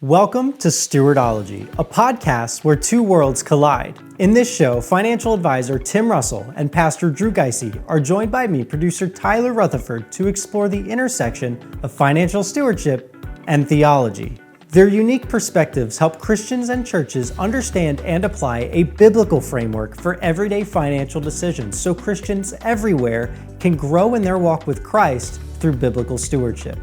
Welcome to Stewardology, a podcast where two worlds collide. In this show, financial advisor Tim Russell and Pastor Drew Gysi are joined by me, producer Tyler Rutherford, to explore the intersection of financial stewardship and theology. Their unique perspectives help Christians and churches understand and apply a biblical framework for everyday financial decisions so Christians everywhere can grow in their walk with Christ through biblical stewardship.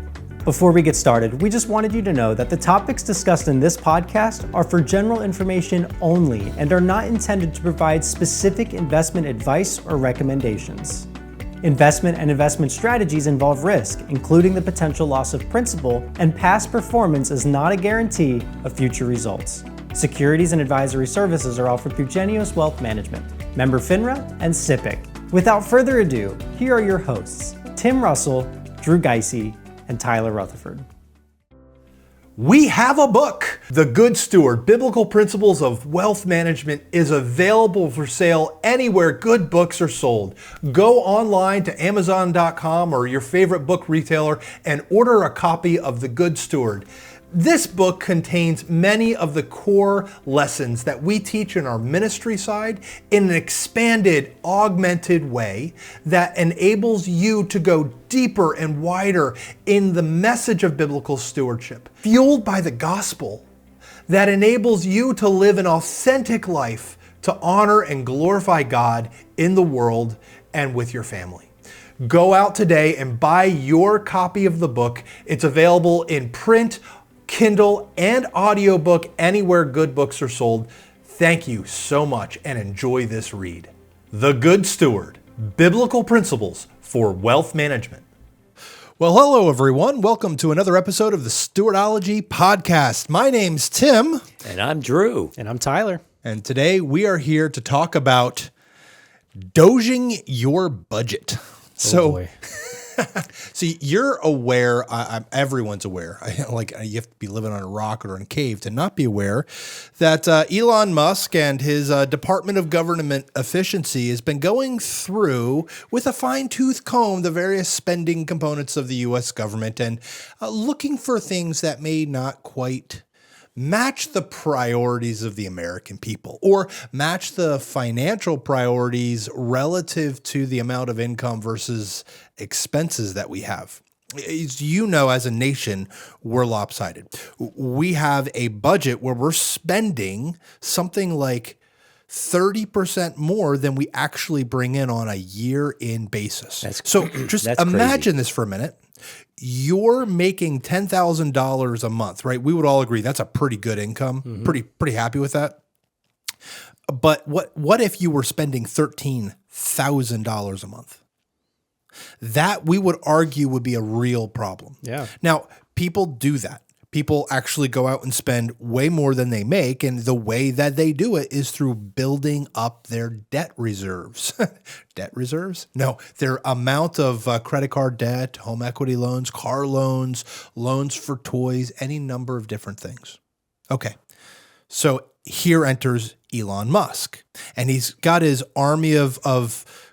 Before we get started, we just wanted you to know that the topics discussed in this podcast are for general information only and are not intended to provide specific investment advice or recommendations. Investment and investment strategies involve risk, including the potential loss of principal, and past performance is not a guarantee of future results. Securities and advisory services are offered through Genius Wealth Management, member FINRA, and SIPC. Without further ado, here are your hosts, Tim Russell, Drew Gysi, and Tyler Rutherford. We have a book. The Good Steward, Biblical Principles of Wealth Management is available for sale anywhere good books are sold. Go online to Amazon.com or your favorite book retailer and order a copy of The Good Steward. This book contains many of the core lessons that we teach in our ministry side in an expanded, augmented way that enables you to go deeper and wider in the message of biblical stewardship, fueled by the gospel that enables you to live an authentic life to honor and glorify God in the world and with your family. Go out today and buy your copy of the book. It's available in print, Kindle, and audiobook anywhere good books are sold. Thank you so much and enjoy this read. The Good Steward, Biblical Principles for Wealth Management. Well, hello everyone. Welcome to another episode of the Stewardology Podcast. My name's Tim. And I'm Drew. And I'm Tyler. And today we are here to talk about DOGing your budget. Boy. So you're aware, everyone's aware, you have to be living on a rock or in a cave to not be aware that Elon Musk and his Department of Government Efficiency has been going through with a fine-tooth comb the various spending components of the U.S. government and looking for things that may not quite match the priorities of the American people or match the financial priorities relative to the amount of income versus expenses that we have. As you know, as a nation, we're lopsided. We have a budget where we're spending something like 30% more than we actually bring in on a year-in basis. So just imagine this for a minute. You're making $10,000 a month, right? We would all agree that's a pretty good income. Mm-hmm. Pretty happy with that. But what if you were spending $13,000 a month? That we would argue would be a real problem. Yeah. Now, people do that. People actually go out and spend way more than they make, and the way that they do it is through building up their debt reserves. Debt reserves? No, their amount of credit card debt, home equity loans, car loans, loans for toys, any number of different things. Okay, so here enters Elon Musk, and he's got his army of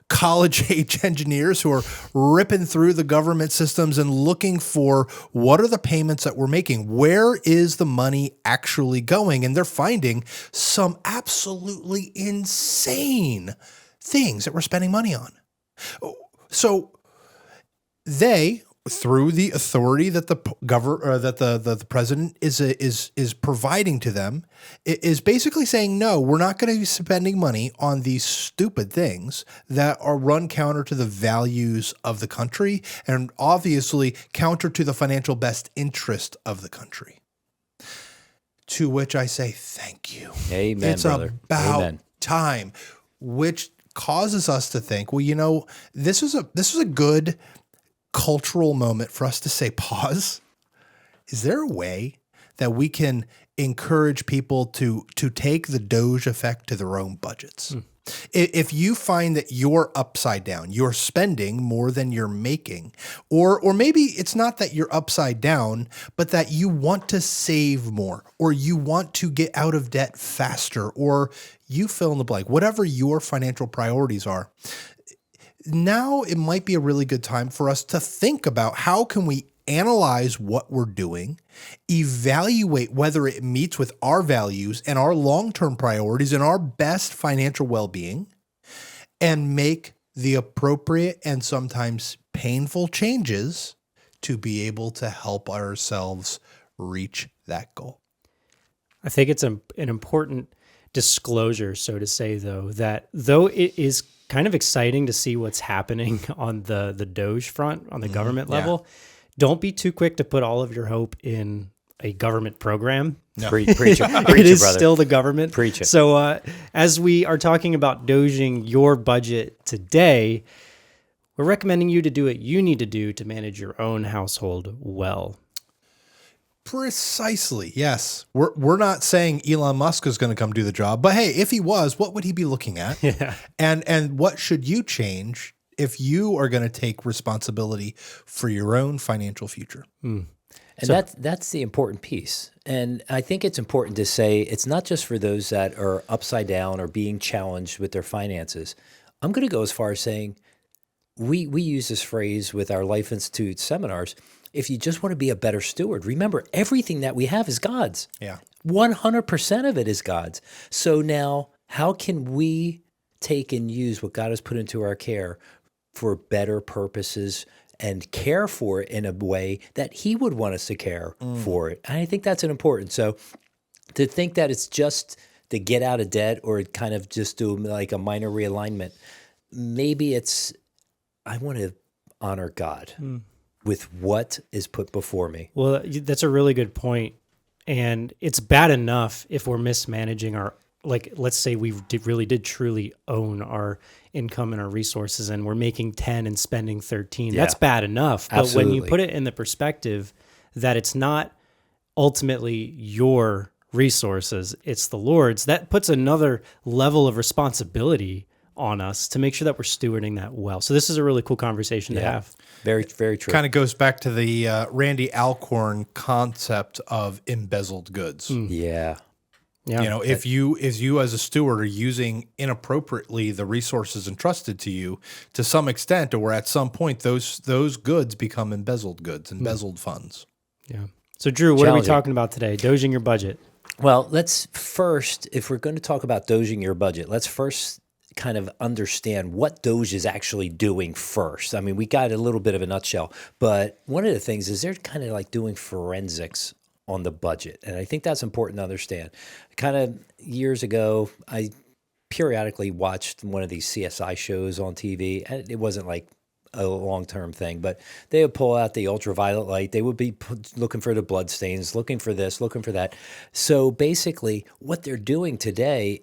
college-age engineers who are ripping through the government systems and looking for what are the payments that we're making? Where is the money actually going? And they're finding some absolutely insane things that we're spending money on. So they, through the authority that the the president is providing to them, is basically saying, no, we're not going to be spending money on these stupid things that are run counter to the values of the country and obviously counter to the financial best interest of the country. To which I say, thank you. Amen, it's brother. about Amen. time, which causes us to think, well, you know, this was a good cultural moment for us to say, pause. Is there a way that we can encourage people to take the DOGE effect to their own budgets? If you find that you're upside down, you're spending more than you're making, or maybe it's not that you're upside down, but that you want to save more, or you want to get out of debt faster, or you fill in the blank, whatever your financial priorities are, now it might be a really good time for us to think about how can we analyze what we're doing, evaluate whether it meets with our values and our long-term priorities and our best financial well-being, and make the appropriate and sometimes painful changes to be able to help ourselves reach that goal. I think it's an important disclosure, so to say, though, that though it is kind of exciting to see what's happening on the DOGE front, on the government level, don't be too quick to put all of your hope in a government program. No. Preach it, it is brother. still the government. Preach it. So as we are talking about doging your budget today, we're recommending you to do what you need to do to manage your own household well. Precisely. Yes. We're not saying Elon Musk is going to come do the job, but hey, if he was, what would he be looking at? Yeah. And what should you change if you are going to take responsibility for your own financial future? And that's the important piece. And I think it's important to say it's not just for those that are upside down or being challenged with their finances. I'm going to go as far as saying we use this phrase with our Life Institute seminars. If you just want to be a better steward, remember everything that we have is God's. Yeah. 100% of it is God's. So now how can we take and use what God has put into our care for better purposes and care for it in a way that he would want us to care for it? And I think that's an important. So to think that it's just to get out of debt or kind of just do like a minor realignment, maybe it's, I want to honor God with what is put before me. Well, that's a really good point. And it's bad enough if we're mismanaging our, like, let's say we really did truly own our income and our resources and we're making 10 and spending 13. Yeah. That's bad enough. But Absolutely. when you put it in the perspective that it's not ultimately your resources, it's the Lord's, that puts another level of responsibility on us to make sure that we're stewarding that well. So this is a really cool conversation to have. Very, very true. Kind of goes back to the Randy Alcorn concept of embezzled goods. Yeah. Yeah. You know, if you as a steward are using inappropriately the resources entrusted to you to some extent, or at some point those goods become embezzled goods, embezzled funds. Yeah. So Drew, what are we talking about today? Doging your budget. Well, let's first, if we're going to talk about doging your budget, let's first kind of understand what DOGE is actually doing first. I mean, we got a little bit of a nutshell, but one of the things is they're kind of like doing forensics on the budget. And I think that's important to understand. Kind of years ago, I periodically watched one of these CSI shows on TV, and it wasn't like a long-term thing, but they would pull out the ultraviolet light. They would be looking for the blood stains, looking for this, looking for that. So basically what they're doing today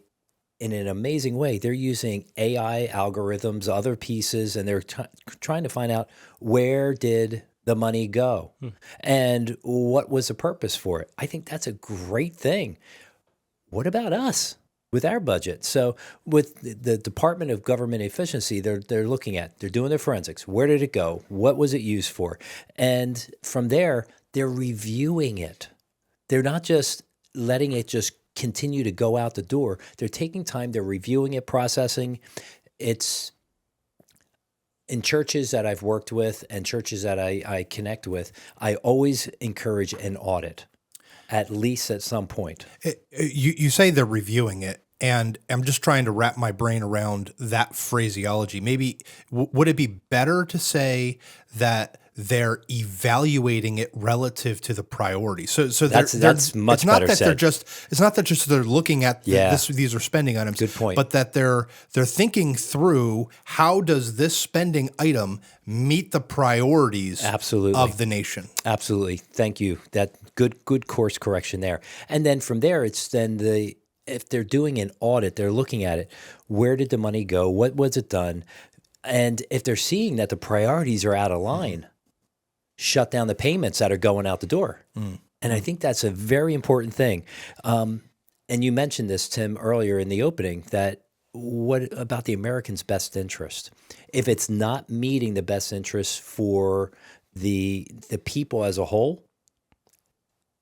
in an amazing way, they're using AI algorithms, other pieces, and they're trying to find out where did the money go and what was the purpose for it. I think that's a great thing. What about us with our budget? So with the Department of Government Efficiency, they're looking at, they're doing their forensics. Where did it go? What was it used for? And from there, they're reviewing it. They're not just letting it just continue to go out the door. They're taking time, they're reviewing it, processing. It's in churches that I've worked with and churches that I connect with, I always encourage an audit, at least at some point. You say they're reviewing it, and I'm just trying to wrap my brain around that phraseology. Maybe would it be better to say that they're evaluating it relative to the priority? So that's much it's not better that said. It's not that just they're looking at these are spending items. Good point. But that they're thinking through, how does this spending item meet the priorities Absolutely. of the nation? Absolutely. Thank you. That good course correction there. And then from there, it's then if they're doing an audit, they're looking at it. Where did the money go? What was it done? And if they're seeing that the priorities are out of line, shut down the payments that are going out the door. And I think that's a very important thing. And you mentioned this, Tim, earlier in the opening, that what about the American's best interest? If it's not meeting the best interest for the people as a whole,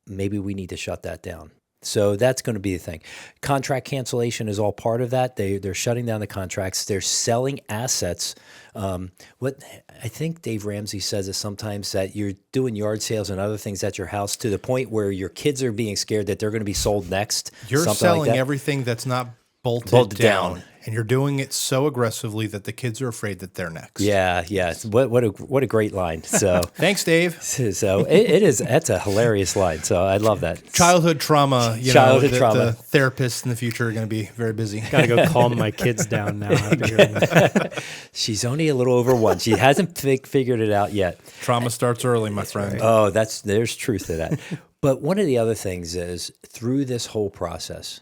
maybe we need to shut that down. So that's going to be the thing. Contract cancellation is all part of that. They're shutting down the contracts. They're selling assets. What I think Dave Ramsey says is sometimes that you're doing yard sales and other things at your house to the point where your kids are being scared that they're going to be sold next. You're something selling like that. everything that's not bolted down. And you're doing it so aggressively that the kids are afraid that they're next. Yeah. What a great line. So thanks, Dave. So it is. That's a hilarious line. So I love that. Childhood trauma. Childhood trauma. The therapists in the future are going to be very busy. Got to go calm my kids down now. After hearing that. She's only a little over one. She hasn't figured it out yet. Trauma starts early, my friend. Right. Oh, there's truth to that. But one of the other things is through this whole process,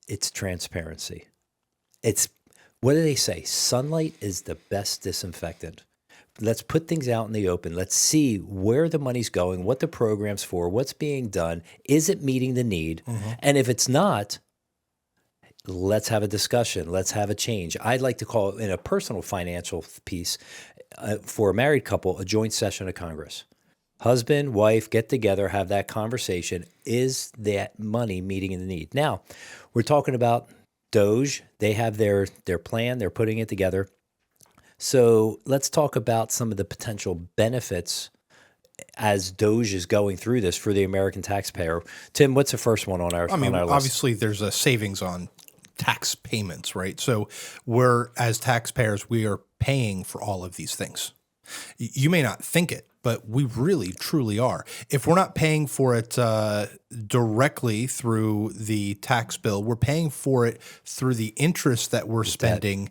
it's transparency. It's, what do they say? Sunlight is the best disinfectant. Let's put things out in the open. Let's see where the money's going, what the program's for, what's being done. Is it meeting the need? Mm-hmm. And if it's not, let's have a discussion. Let's have a change. I'd like to call it, in a personal financial piece, for a married couple, a joint session of Congress. Husband, wife, get together, have that conversation. Is that money meeting the need? Now, we're talking about DOGE. They have their plan. They're putting it together. So let's talk about some of the potential benefits as DOGE is going through this for the American taxpayer. Tim, what's the first one on our list? Obviously, there's a savings on tax payments, right? So we're, as taxpayers, we are paying for all of these things. You may not think it, but we really, truly are. If we're not paying for it directly through the tax bill, we're paying for it through the interest that we're spending.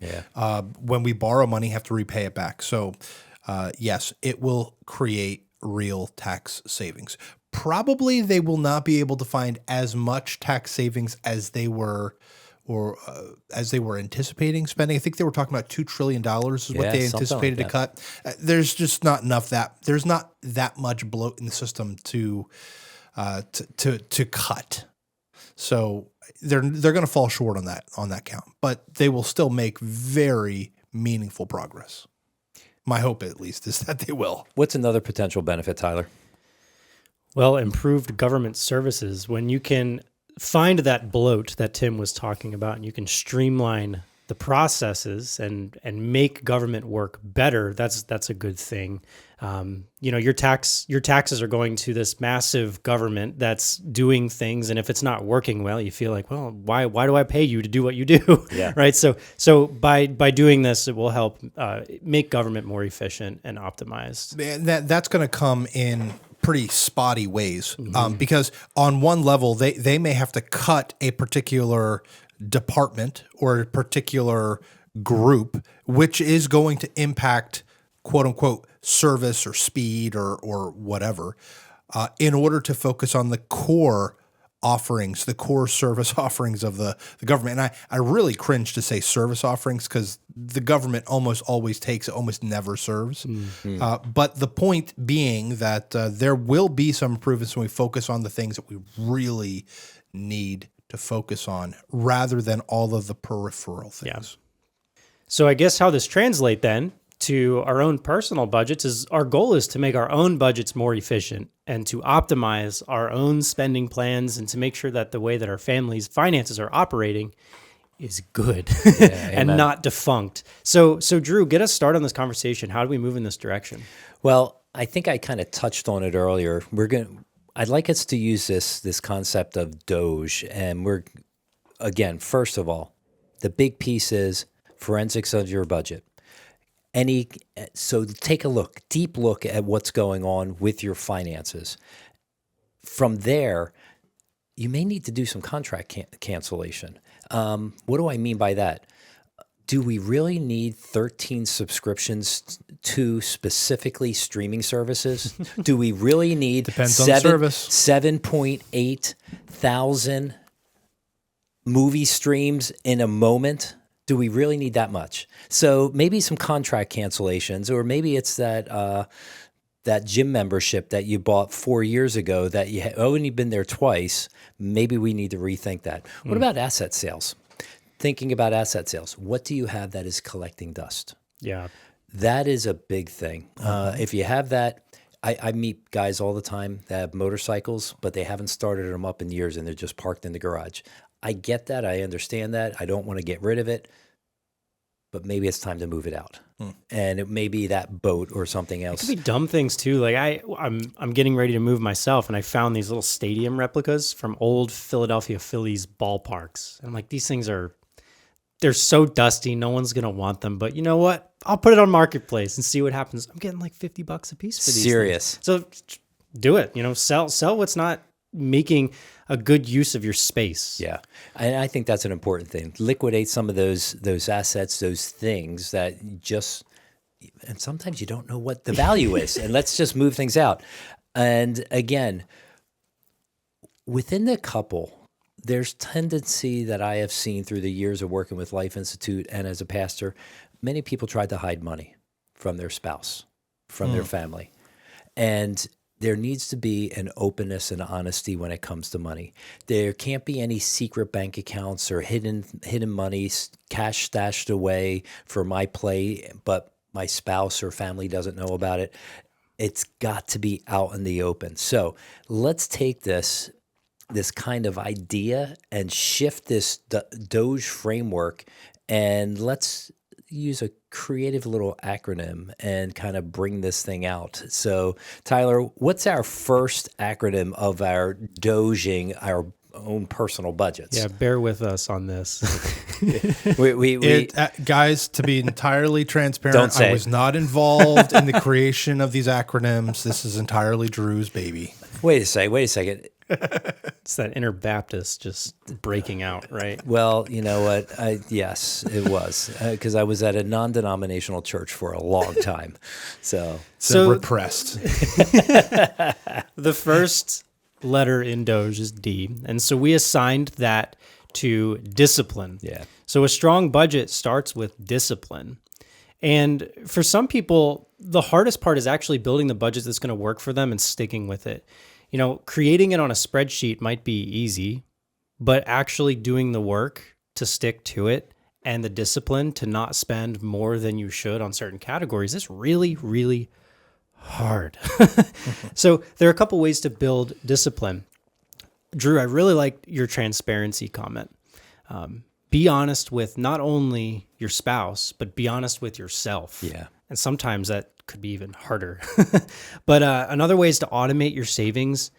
When we borrow money, have to repay it back. So, yes, it will create real tax savings. Probably they will not be able to find as much tax savings as they were as they were anticipating spending. I think they were talking about $2 trillion is what they anticipated to cut. There's just not enough there's not that much bloat in the system to cut. So they're going to fall short on that count, but they will still make very meaningful progress. My hope, at least, is that they will. What's another potential benefit, Tyler? Well, improved government services. When you can find that bloat that Tim was talking about, and you can streamline the processes and make government work better, that's a good thing. Your taxes are going to this massive government that's doing things, and if it's not working well, you feel like, well, why do I pay you to do what you do? Yeah. Right. So by doing this, it will help make government more efficient and optimized. That's going to come in pretty spotty ways, because on one level they may have to cut a particular department or a particular group, which is going to impact quote unquote service or speed or whatever, in order to focus on the core offerings, the core service offerings of the government. And I really cringe to say service offerings because the government almost always takes, it almost never serves. But the point being that there will be some improvements when we focus on the things that we really need to focus on rather than all of the peripheral things. Yeah. So I guess how this translates then to our own personal budgets is our goal is to make our own budgets more efficient and to optimize our own spending plans and to make sure that the way that our family's finances are operating is good and not defunct. So Drew, get us started on this conversation. How do we move in this direction? Well, I think I kind of touched on it earlier. I'd like us to use this concept of DOGE, and first of all, the big piece is forensics of your budget. So take a deep look at what's going on with your finances. From there, you may need to do some contract cancellation. What do I mean by that? Do we really need 13 subscriptions to specifically streaming services? Do we really need 7.8 thousand movie streams in a moment? Do we really need that much? So maybe some contract cancellations, or maybe it's that gym membership that you bought 4 years ago that you only been there twice. Maybe we need to rethink that. What about asset sales? Thinking about asset sales, what do you have that is collecting dust? Yeah. That is a big thing. If you have that, I meet guys all the time that have motorcycles, but they haven't started them up in years and they're just parked in the garage. I get that. I understand that. I don't want to get rid of it, but maybe it's time to move it out. And it may be that boat or something else. It could be dumb things too. Like I'm getting ready to move myself, and I found these little stadium replicas from old Philadelphia Phillies ballparks. And I'm like, these things they're so dusty. No one's going to want them. But you know what? I'll put it on Marketplace and see what happens. I'm getting like $50 a piece for these. Serious. Things. So do it. Sell what's not making a good use of your space. Yeah. And I think that's an important thing. Liquidate some of those assets, those things that and sometimes you don't know what the value is. And let's just move things out. And again, within the couple, there's tendency that I have seen through the years of working with Life Institute and as a pastor, many people tried to hide money from their spouse, from their family. And there needs to be an openness and honesty when it comes to money. There can't be any secret bank accounts or hidden money, cash stashed away for my play, but my spouse or family doesn't know about it. It's got to be out in the open. So let's take this kind of idea and shift this DOGE framework, and let's use a creative little acronym and kind of bring this thing out. So, Tyler, what's our first acronym of our DOGing our own personal budgets? Yeah, bear with us on this. Guys, to be entirely transparent, I was not involved in the creation of these acronyms. This is entirely Drew's baby. Wait a second. It's that inner Baptist just breaking out, right? Well, you know what? Yes, it was, because I was at a non-denominational church for a long time. So repressed. The first letter in DOGE is D, and so we assigned that to discipline. Yeah. So a strong budget starts with discipline. And for some people, the hardest part is actually building the budget that's going to work for them and sticking with it. Creating it on a spreadsheet might be easy, but actually doing the work to stick to it and the discipline to not spend more than you should on certain categories is really, really hard. So there are a couple ways to build discipline. Drew, I really liked your transparency comment. Be honest with not only your spouse, but be honest with yourself. Yeah. And sometimes that could be even harder. But another way is to automate your savings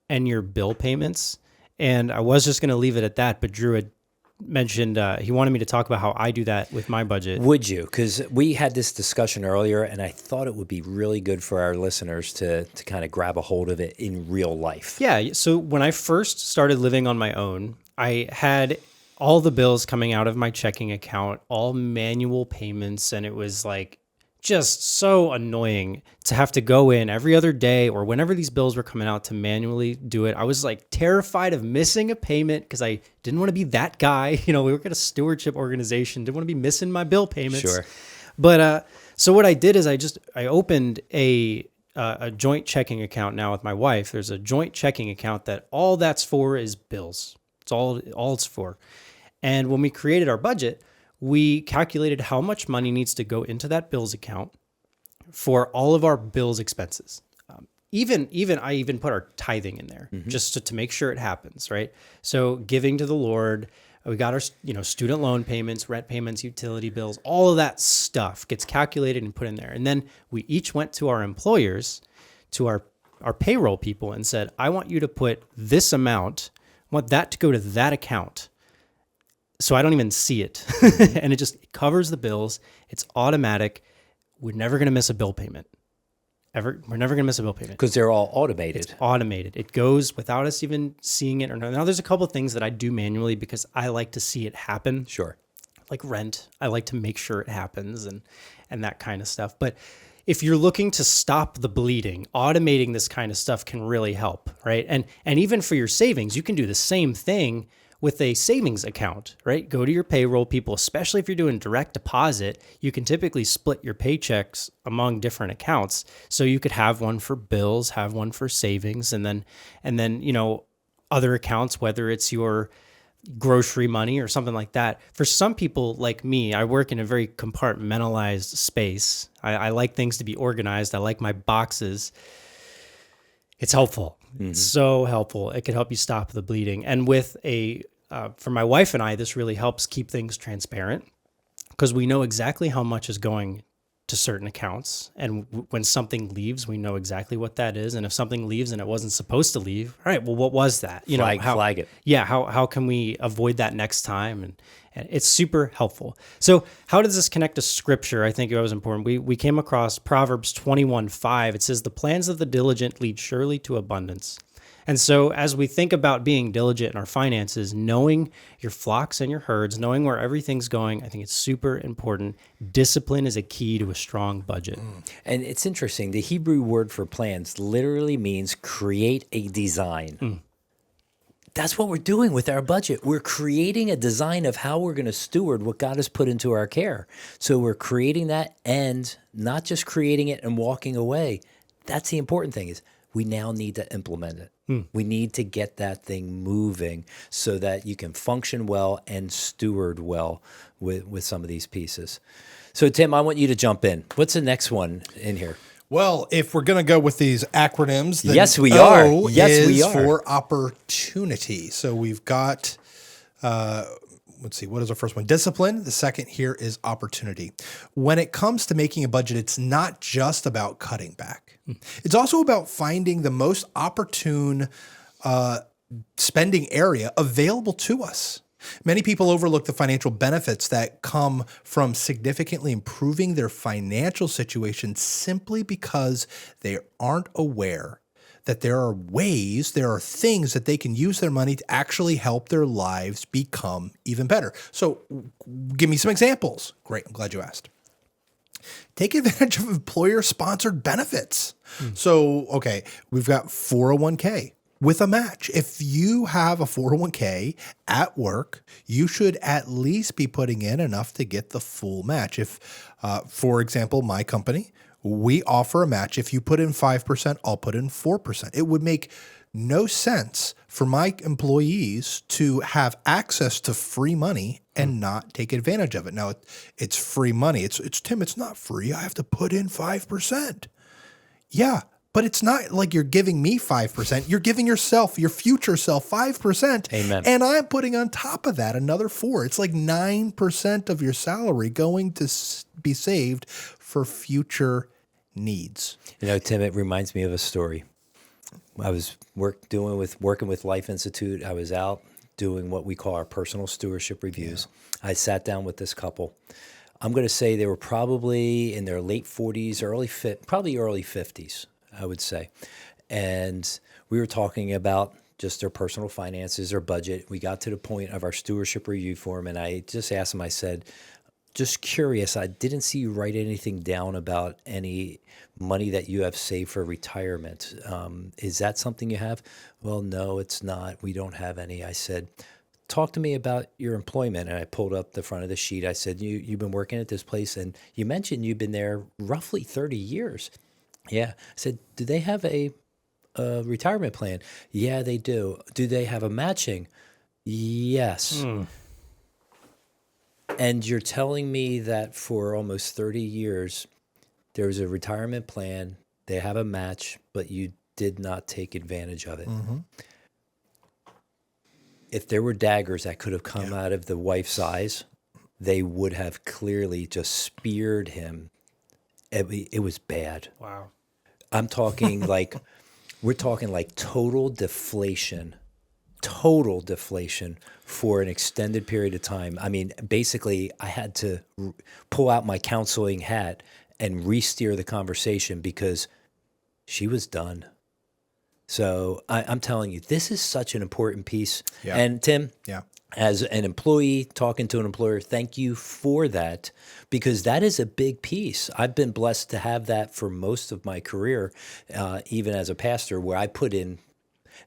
and your bill payments. And I was just going to leave it at that, but Drew had mentioned he wanted me to talk about how I do that with my budget. Would you? Because we had this discussion earlier, and I thought it would be really good for our listeners to kind of grab a hold of it in real life. Yeah. So when I first started living on my own, I had all the bills coming out of my checking account, all manual payments, and it was like just so annoying to have to go in every other day or whenever these bills were coming out to manually do it. I was like terrified of missing a payment because I didn't want to be that guy. We work at a stewardship organization, didn't want to be missing my bill payments. Sure. But so what I did is I opened a joint checking account now with my wife. There's a joint checking account that all that's for is bills. It's all it's for. And when we created our budget, we calculated how much money needs to go into that bills account for all of our bills expenses. I even put our tithing in there just to make sure it happens, right? So giving to the Lord, we got our student loan payments, rent payments, utility bills, all of that stuff gets calculated and put in there. And then we each went to our employers, to our payroll people, and said, I want you to put this amount, I want that to go to that account. So I don't even see it. And it just covers the bills. It's automatic. We're never going to miss a bill payment. Ever. We're never going to miss a bill payment. Because they're all automated. It's automated. It goes without us even seeing it. Now, there's a couple of things that I do manually because I like to see it happen. Sure. Like rent. I like to make sure it happens and that kind of stuff. But if you're looking to stop the bleeding, automating this kind of stuff can really help, right? And even for your savings, you can do the same thing with a savings account, right? Go to your payroll people, especially if you're doing direct deposit, you can typically split your paychecks among different accounts. So you could have one for bills, have one for savings, and then other accounts, whether it's your grocery money or something like that. For some people like me, I work in a very compartmentalized space. I like things to be organized. I like my boxes. It's helpful. It's so helpful. It can help you stop the bleeding. And with for my wife and I, this really helps keep things transparent because we know exactly how much is going to certain accounts. And when something leaves, we know exactly what that is. And if something leaves and it wasn't supposed to leave, all right, well, what was that? Flag it. Yeah. How can we avoid that next time? And it's super helpful. So how does this connect to scripture? I think it was important. We came across Proverbs 21:5. It says, the plans of the diligent lead surely to abundance. And so as we think about being diligent in our finances, knowing your flocks and your herds, knowing where everything's going, I think it's super important. Discipline is a key to a strong budget. And it's interesting. The Hebrew word for plans literally means create a design. That's what we're doing with our budget. We're creating a design of how we're going to steward what God has put into our care. So we're creating that and not just creating it and walking away. That's the important thing is we now need to implement it. We need to get that thing moving so that you can function well and steward well with some of these pieces. So Tim, I want you to jump in. What's the next one in here? Well, if we're going to go with these acronyms, then Yes, we are. O Yes, we is are. for opportunity. So we've got, let's see, what is our first one? Discipline. The second here is opportunity. When it comes to making a budget, it's not just about cutting back. It's also about finding the most opportune spending area available to us. Many people overlook the financial benefits that come from significantly improving their financial situation simply because they aren't aware that there are things that they can use their money to actually help their lives become even better. So give me some examples. Great. I'm glad you asked. Take advantage of employer-sponsored benefits. So, okay, we've got 401k. With a match. If you have a 401k at work, you should at least be putting in enough to get the full match. If, for example, my company, we offer a match. If you put in 5%, I'll put in 4%. It would make no sense for my employees to have access to free money and not take advantage of it. Now, it's free money. It's Tim, it's not free. I have to put in 5%. Yeah. But it's not like you're giving me 5%. You're giving yourself, your future self, 5%. Amen. And I'm putting on top of that another 4%. It's like 9% of your salary going to be saved for future needs. You know, Tim, it reminds me of a story. I was working with Life Institute. I was out doing what we call our personal stewardship reviews. Yeah. I sat down with this couple. I'm going to say they were probably in their late 40s, probably early 50s. I would say. And we were talking about just their personal finances, their budget. We got to the point of our stewardship review form, and I just asked them, I said, just curious, I didn't see you write anything down about any money that you have saved for retirement. Is that something you have? Well, no, it's not. We don't have any. I said, talk to me about your employment. And I pulled up the front of the sheet. I said, you've been working at this place, and you mentioned you've been there roughly 30 years. Yeah. I said, do they have a retirement plan? Yeah, they do. Do they have a matching? Yes. And you're telling me that for almost 30 years, there's a retirement plan, they have a match, but you did not take advantage of it. Mm-hmm. If there were daggers that could have come out of the wife's eyes, they would have clearly just speared him. It was bad. Wow. I'm talking we're talking like total deflation for an extended period of time. I mean, basically, I had to pull out my counseling hat and re-steer the conversation because she was done. So I'm telling you, this is such an important piece. Yeah. And Tim, as an employee talking to an employer, thank you for that, because that is a big piece. I've been blessed to have that for most of my career, even as a pastor, where I put in,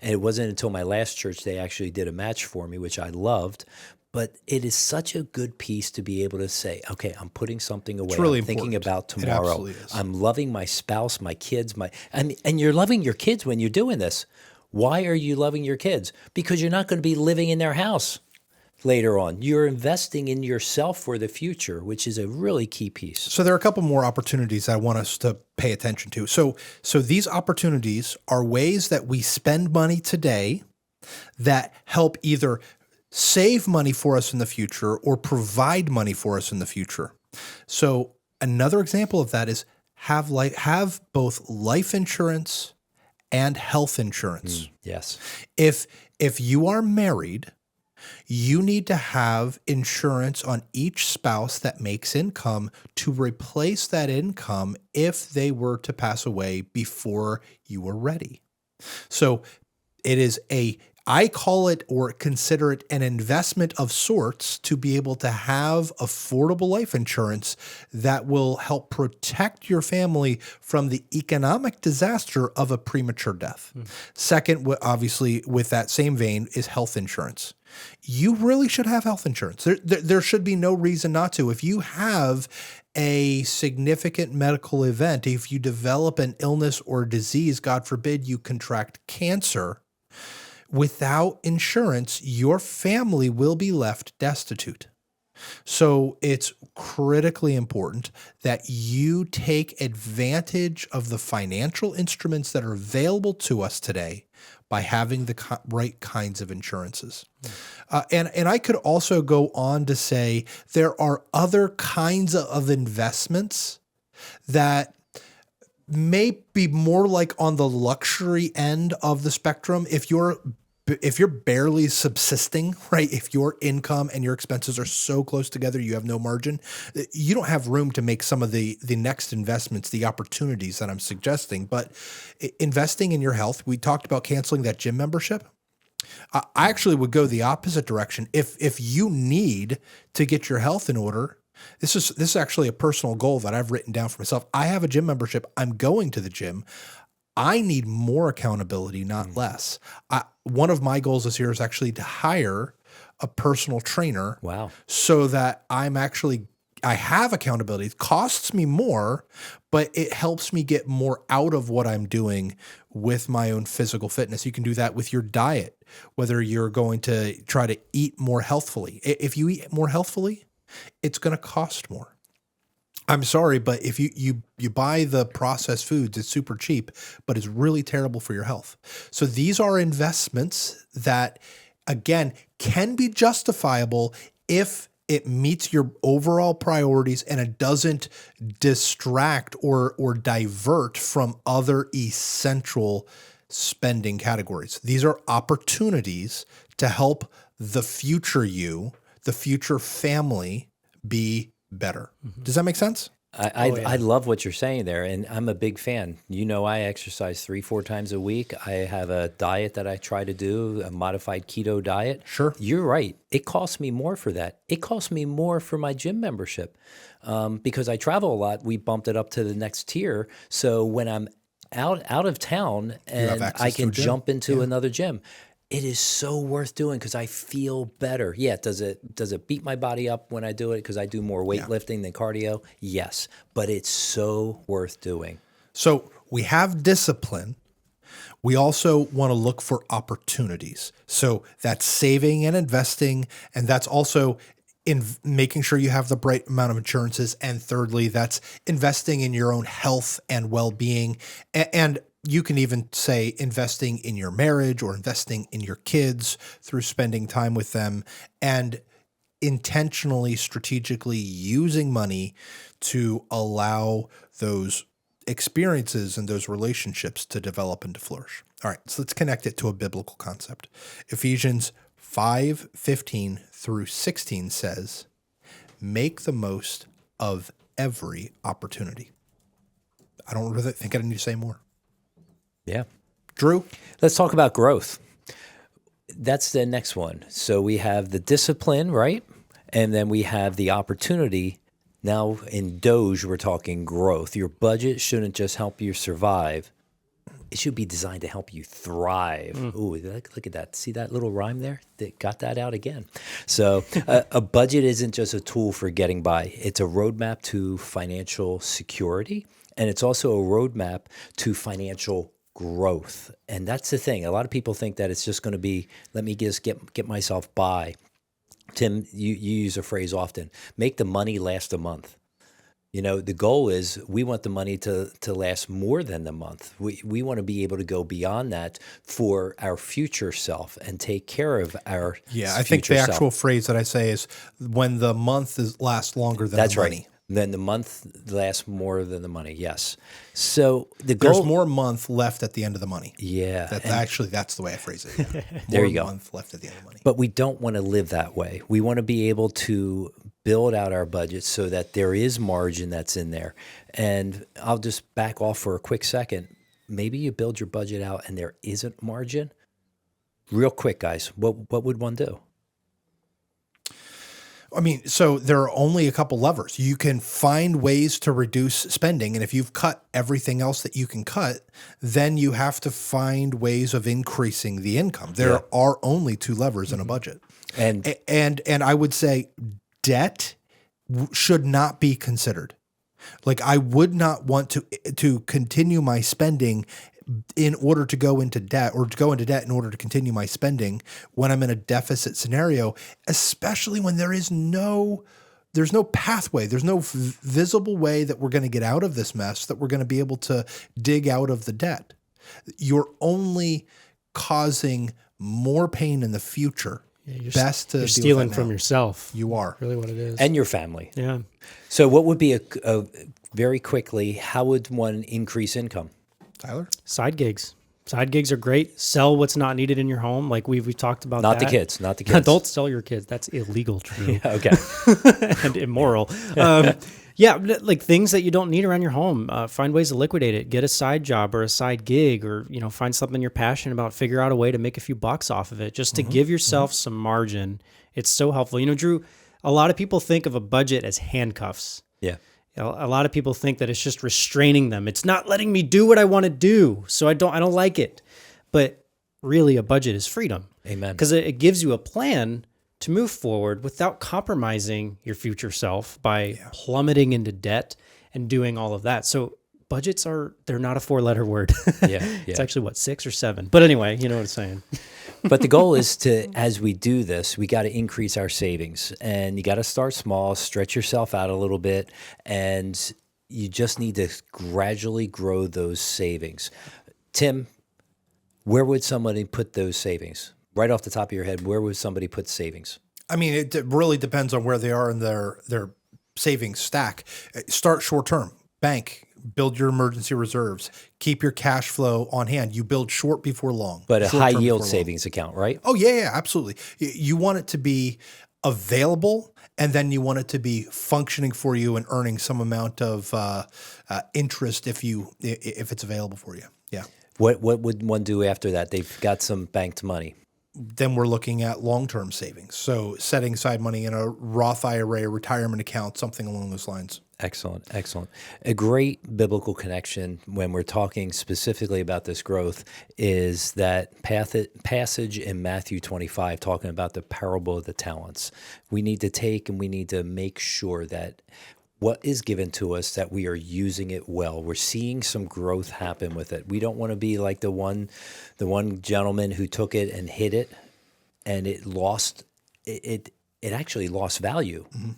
and it wasn't until my last church they actually did a match for me, which I loved. But it is such a good piece to be able to say, okay, I'm putting something away. Really I'm thinking about tomorrow. It absolutely is. I'm loving my spouse, my kids, and you're loving your kids when you're doing this. Why are you loving your kids? Because you're not going to be living in their house. later on. You're investing in yourself for the future, which is a really key piece. So there are a couple more opportunities I want us to pay attention to. So these opportunities are ways that we spend money today that help either save money for us in the future or provide money for us in the future. So another example of that is have both life insurance and health insurance. Yes. If you are married, you need to have insurance on each spouse that makes income to replace that income if they were to pass away before you were ready. So it is I call it or consider it an investment of sorts to be able to have affordable life insurance that will help protect your family from the economic disaster of a premature death. Second, obviously, with that same vein, is health insurance. You really should have health insurance. There should be no reason not to. If you have a significant medical event, if you develop an illness or disease, God forbid you contract cancer, without insurance, your family will be left destitute. So it's critically important that you take advantage of the financial instruments that are available to us today by having the right kinds of insurances. And I could also go on to say there are other kinds of investments that may be more like on the luxury end of the spectrum. If you're barely subsisting, right? If your income and your expenses are so close together, you have no margin, you don't have room to make some of the next investments, the opportunities that I'm suggesting. But investing in your health, we talked about canceling that gym membership. I actually would go the opposite direction. If you need to get your health in order, this is actually a personal goal that I've written down for myself. I have a gym membership. I'm going to the gym. I need more accountability, not less. One of my goals this year is actually to hire a personal trainer. Wow. So that I have accountability. It costs me more, but it helps me get more out of what I'm doing with my own physical fitness. You can do that with your diet, whether you're going to try to eat more healthfully. If you eat more healthfully, it's going to cost more. I'm sorry, but if you buy the processed foods, it's super cheap, but it's really terrible for your health. So these are investments that, again, can be justifiable if it meets your overall priorities and it doesn't distract or divert from other essential spending categories. These are opportunities to help the future you, the future family, be better. Does that make sense? I love what you're saying there, and I'm a big fan. You know, I exercise 3-4 times a week. I have a diet that I try to do, a modified keto diet. Sure. You're right. It costs me more for that. It costs me more for my gym membership because I travel a lot. We bumped it up to the next tier. So when I'm out of town and I can jump into another gym, it is so worth doing because I feel better. Yeah, does it beat my body up when I do it because I do more weightlifting than cardio? Yes, but it's so worth doing. So we have discipline. We also want to look for opportunities. So that's saving and investing, and that's also in making sure you have the right amount of insurances. And thirdly, that's investing in your own health and well-being. And you can even say investing in your marriage or investing in your kids through spending time with them and intentionally, strategically using money to allow those experiences and those relationships to develop and to flourish. All right, so let's connect it to a biblical concept. Ephesians 5:15 through 16 says, make the most of every opportunity. I don't really think I need to say more. Yeah. Drew? Let's talk about growth. That's the next one. So we have the discipline, right? And then we have the opportunity. Now in DOGE, we're talking growth. Your budget shouldn't just help you survive. It should be designed to help you thrive. Ooh, look at that. See that little rhyme there? They got that out again. So a budget isn't just a tool for getting by. It's a roadmap to financial security, and it's also a roadmap to financial growth. And that's the thing. A lot of people think that it's just going to be, let me just get myself by. Tim, you use a phrase often, make the money last a month. The goal is we want the money to last more than the month. We want to be able to go beyond that for our future self and take care of our I think the actual phrase that I say is when the month lasts longer than the money. Right. Then the month lasts more than the money. Yes. So there's more month left at the end of the money. Yeah. That's the way I phrase it. Yeah. There you go. More month left at the end of the money. But we don't want to live that way. We want to be able to build out our budget so that there is margin that's in there. And I'll just back off for a quick second. Maybe you build your budget out and there isn't margin. Real quick, guys, what would one do? I mean, so there are only a couple levers. You can find ways to reduce spending. And if you've cut everything else that you can cut, then you have to find ways of increasing the income. There are only two levers in a budget. And I would say debt should not be considered. Like I would not want to continue my spending in order to go into debt or to go into debt in order to continue my spending when I'm in a deficit scenario, especially when there's no pathway. There's no visible way that we're going to get out of this mess, that we're going to be able to dig out of the debt. You're only causing more pain in the future. You're stealing from yourself. You are. Really what it is. And your family. Yeah. So what would be a very quickly, how would one increase income? Tyler? Side gigs. Side gigs are great. Sell what's not needed in your home. Like we've talked about Not that. the kids. Don't sell your kids. That's illegal, Drew. Yeah, okay. And immoral. Like things that you don't need around your home. Find ways to liquidate it. Get a side job or a side gig or, find something you're passionate about. Figure out a way to make a few bucks off of it just to give yourself some margin. It's so helpful. Drew, a lot of people think of a budget as handcuffs. Yeah. A lot of people think that it's just restraining them. It's not letting me do what I want to do, so I don't like it. But really, a budget is freedom. Amen. Because it gives you a plan to move forward without compromising your future self by plummeting into debt and doing all of that. So budgets they're not a 4-letter word. It's actually 6 or 7. But anyway, you know what I'm saying. But the goal is as we do this, we got to increase our savings, and you got to start small, stretch yourself out a little bit, and you just need to gradually grow those savings. Tim, where would somebody put those savings? Right off the top of your head, where would somebody put savings? I mean, it really depends on where they are in their savings stack. Start short term, bank. Build your emergency reserves. Keep your cash flow on hand. You build short before long. But a high yield savings account, right? Oh, yeah, absolutely. You want it to be available, and then you want it to be functioning for you and earning some amount of interest if it's available for you. Yeah. What would one do after that? They've got some banked money. Then we're looking at long-term savings. So setting aside money in a Roth IRA, a retirement account, something along those lines. Excellent. A great biblical connection when we're talking specifically about this growth is that passage in Matthew 25 talking about the parable of the talents. We need to take and we need to make sure that what is given to us, that we are using it well. We're seeing some growth happen with it. We don't want to be like the one gentleman who took it and hid it, and it actually lost value. Mm-hmm.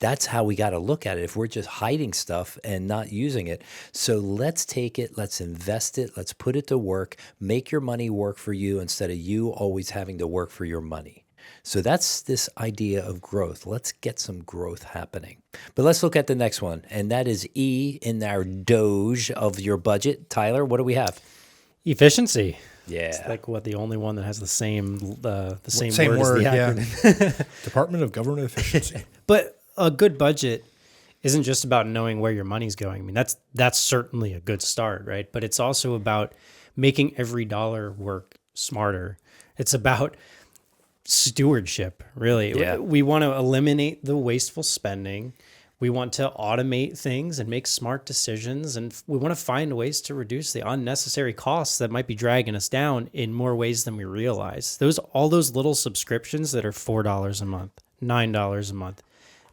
That's how we got to look at it if we're just hiding stuff and not using it. So let's take it, let's invest it, let's put it to work, make your money work for you instead of you always having to work for your money. So that's this idea of growth. Let's get some growth happening. But let's look at the next one, and that is E in our DOGE of your budget. Tyler, what do we have? Efficiency. Yeah. It's like the only one that has the same word as the acronym. Yeah. Department of Government Efficiency. But a good budget isn't just about knowing where your money's going. I mean, that's certainly a good start, right? But it's also about making every dollar work smarter. It's about stewardship, really. Yeah. We want to eliminate the wasteful spending. We want to automate things and make smart decisions. And we want to find ways to reduce the unnecessary costs that might be dragging us down in more ways than we realize. All those little subscriptions that are $4 a month, $9 a month,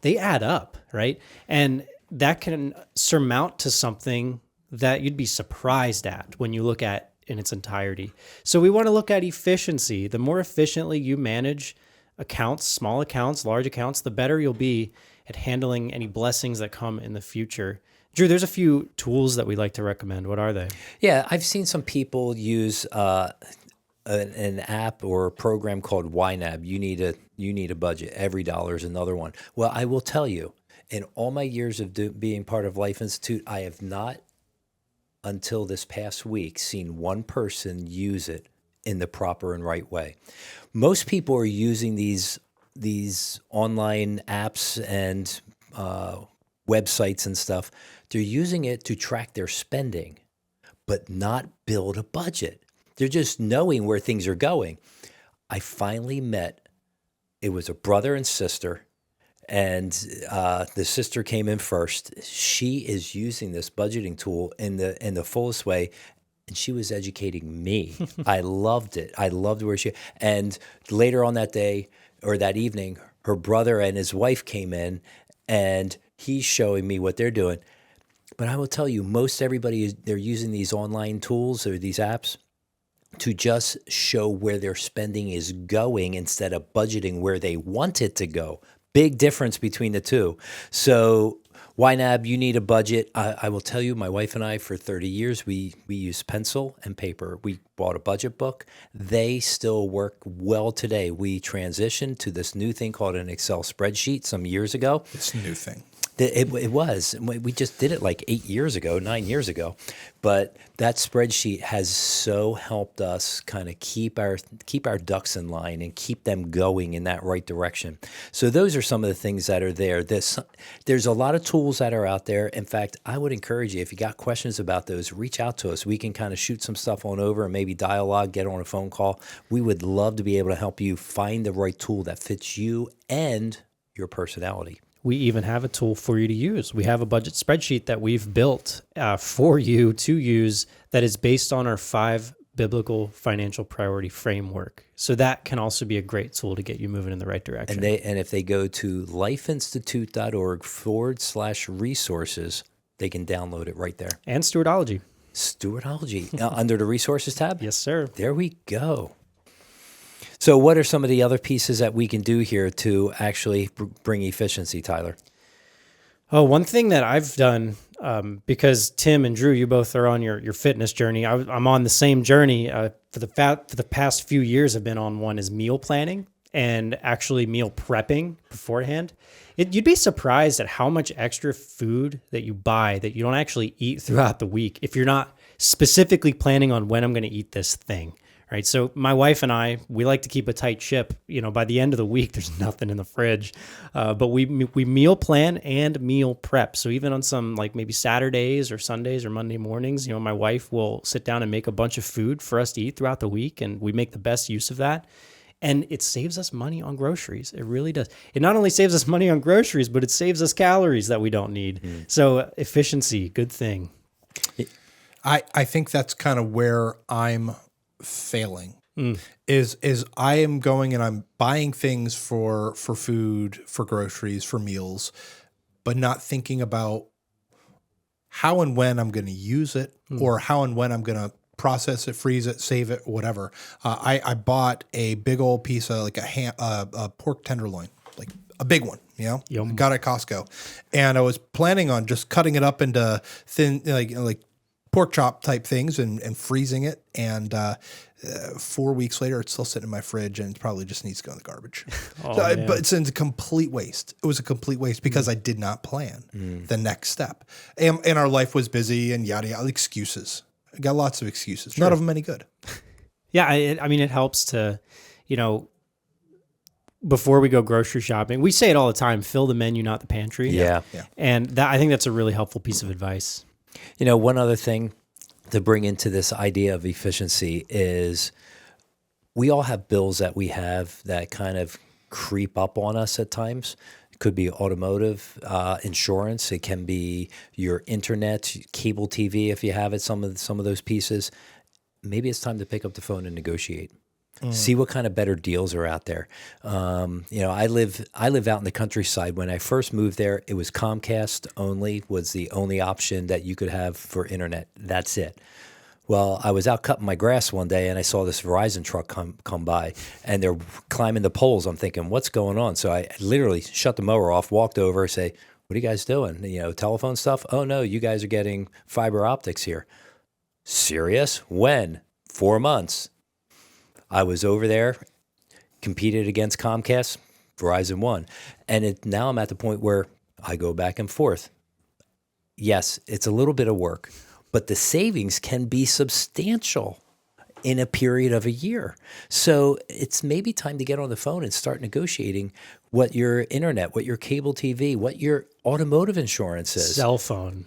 they add up, right? And that can surmount to something that you'd be surprised at when you look at in its entirety. So we want to look at efficiency. The more efficiently you manage accounts, small accounts, large accounts, the better you'll be at handling any blessings that come in the future. Drew, there's a few tools that we like to recommend. What are they? Yeah, I've seen some people use an app or a program called YNAB. You need a budget. Every dollar is another one. Well, I will tell you, in all my years of being part of Life Institute, I have not, until this past week, seen one person use it in the proper and right way. Most people are using these online apps and websites and stuff. They're using it to track their spending, but not build a budget. They're just knowing where things are going. I finally met, it was a brother and sister, and the sister came in first. She is using this budgeting tool in the fullest way, and she was educating me. I loved it. I loved and later on that day or that evening, her brother and his wife came in, and he's showing me what they're doing. But I will tell you, most everybody, they're using these online tools or these apps to just show where their spending is going instead of budgeting where they want it to go. Big difference between the two. So YNAB, you need a budget. I will tell you, my wife and I, for 30 years, we use pencil and paper. We bought a budget book. They still work well today. We transitioned to this new thing called an Excel spreadsheet some years ago. This new thing. It was. We just did it like 9 years ago. But that spreadsheet has so helped us kind of keep our ducks in line and keep them going in that right direction. So those are some of the things that are there. There's a lot of tools that are out there. In fact, I would encourage you, if you got questions about those, reach out to us. We can kind of shoot some stuff on over and maybe dialogue, get on a phone call. We would love to be able to help you find the right tool that fits you and your personality. We even have a tool for you to use. We have a budget spreadsheet that we've built for you to use that is based on our 5 biblical financial priority framework. So that can also be a great tool to get you moving in the right direction. And if they go to lifeinstitute.org/resources, they can download it right there. And Stewardology. Stewardology under the resources tab? Yes, sir. There we go. So what are some of the other pieces that we can do here to actually bring efficiency, Tyler? Oh, one thing that I've done, because Tim and Drew, you both are on your fitness journey. I'm on the same journey. For the past few years, I've been on one is meal planning and actually meal prepping beforehand. You'd be surprised at how much extra food that you buy that you don't actually eat throughout the week if you're not specifically planning on when I'm going to eat this thing. Right. So my wife and I, we like to keep a tight ship. By the end of the week, there's nothing in the fridge, but we meal plan and meal prep. So even on some like maybe Saturdays or Sundays or Monday mornings, my wife will sit down and make a bunch of food for us to eat throughout the week. And we make the best use of that. And it saves us money on groceries. It really does. It not only saves us money on groceries, but it saves us calories that we don't need. So efficiency, good thing. I think that's kind of where I'm failing is I am going and I'm buying things for food, for groceries, for meals, but not thinking about how and when I'm going to use it or how and when I'm going to process it, freeze it, save it, whatever. I bought a big old piece of like a pork tenderloin, like a big one, Yum. Got it at Costco. And I was planning on just cutting it up into thin, like pork chop type things and freezing it. And 4 weeks later, it's still sitting in my fridge and it probably just needs to go in the garbage. But it's a complete waste. It was a complete waste because I did not plan the next step. And our life was busy and yada, yada, excuses. I got lots of excuses. Sure. None of them any good. Yeah. It helps to, before we go grocery shopping, we say it all the time, fill the menu, not the pantry. Yeah. And I think that's a really helpful piece of advice. One other thing to bring into this idea of efficiency is we all have bills that we have that kind of creep up on us at times. It could be automotive, insurance. It can be your internet, cable TV if you have it, some of those pieces. Maybe it's time to pick up the phone and negotiate. See what kind of better deals are out there. I live out in the countryside. When I first moved there, it was Comcast only was the only option that you could have for internet. That's it. Well, I was out cutting my grass one day and I saw this Verizon truck come by and they're climbing the poles. I'm thinking, what's going on? So I literally shut the mower off, walked over, say, what are you guys doing? Telephone stuff? Oh, no, you guys are getting fiber optics here. Serious? When? 4 months. I was over there, competed against Comcast, Verizon won. And now I'm at the point where I go back and forth. Yes, it's a little bit of work, but the savings can be substantial in a period of a year. So it's maybe time to get on the phone and start negotiating what your internet, what your cable TV, what your automotive insurance is. Cell phone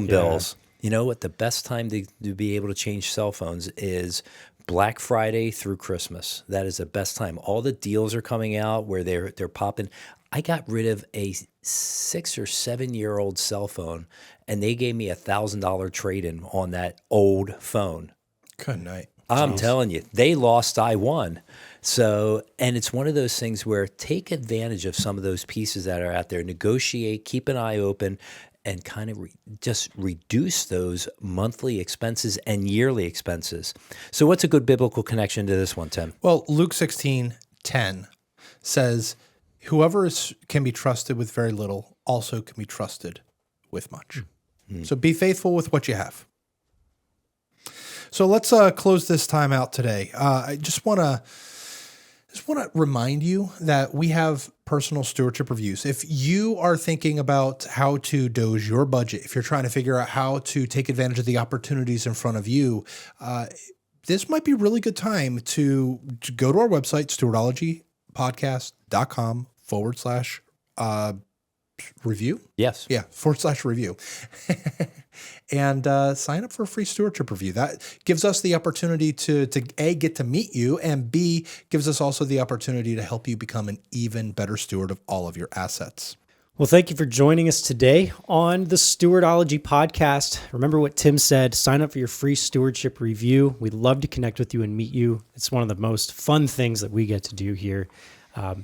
Bills. You know what? The best time to be able to change cell phones is Black Friday through Christmas. That is the best time. All the deals are coming out where they're popping. I got rid of a 6 or 7 year old cell phone, and they gave me $1,000 trade-in on that old phone. Good night. I'm telling you, they lost, I won. So, and it's one of those things where take advantage of some of those pieces that are out there, negotiate, keep an eye open, and kind of just reduce those monthly expenses and yearly expenses. So what's a good biblical connection to this one, Tim? Well, Luke 16:10 says, whoever can be trusted with very little also can be trusted with much. Mm-hmm. So be faithful with what you have. So let's close this time out today. I just want to remind you that we have personal stewardship reviews. If you are thinking about how to DOGE your budget, if you're trying to figure out how to take advantage of the opportunities in front of you, this might be a really good time to go to our website, stewardologypodcast.com/review. Yes. Yeah, /review. And sign up for a free stewardship review. That gives us the opportunity to A, get to meet you, and B, gives us also the opportunity to help you become an even better steward of all of your assets. Well, thank you for joining us today on the Stewardology Podcast. Remember what Tim said, sign up for your free stewardship review. We'd love to connect with you and meet you. It's one of the most fun things that we get to do here.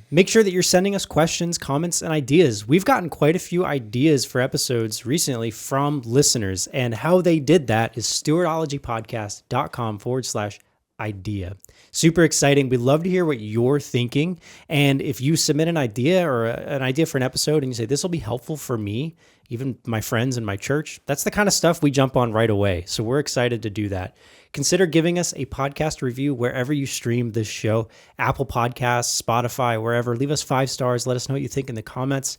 Make sure that you're sending us questions, comments, and ideas. We've gotten quite a few ideas for episodes recently from listeners, and how they did that is stewardologypodcast.com/idea. Super exciting. We'd love to hear what you're thinking. And if you submit an idea or an idea for an episode and you say, this will be helpful for me, even my friends in my church, that's the kind of stuff we jump on right away. So we're excited to do that. Consider giving us a podcast review wherever you stream this show, Apple Podcasts, Spotify, wherever. Leave us 5 stars. Let us know what you think in the comments.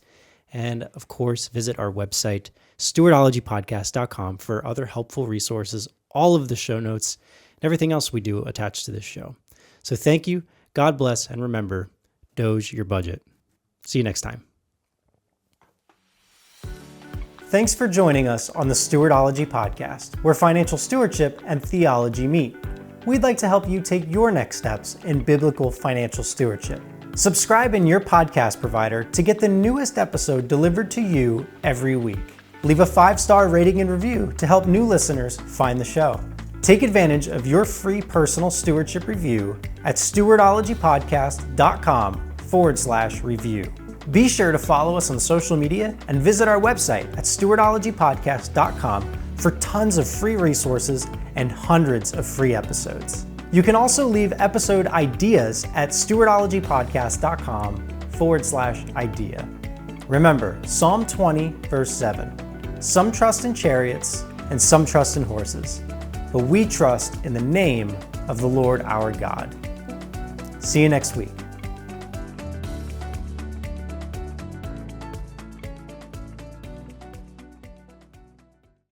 And of course, visit our website, stewardologypodcast.com, for other helpful resources, all of the show notes, and everything else we do attached to this show. So thank you, God bless, and remember, DOGE your budget. See you next time. Thanks for joining us on the Stewardology Podcast, where financial stewardship and theology meet. We'd like to help you take your next steps in biblical financial stewardship. Subscribe in your podcast provider to get the newest episode delivered to you every week. Leave a 5-star rating and review to help new listeners find the show. Take advantage of your free personal stewardship review at stewardologypodcast.com/review. Be sure to follow us on social media and visit our website at stewardologypodcast.com for tons of free resources and hundreds of free episodes. You can also leave episode ideas at stewardologypodcast.com/idea. Remember, Psalm 20, verse 7, some trust in chariots and some trust in horses, but we trust in the name of the Lord our God. See you next week.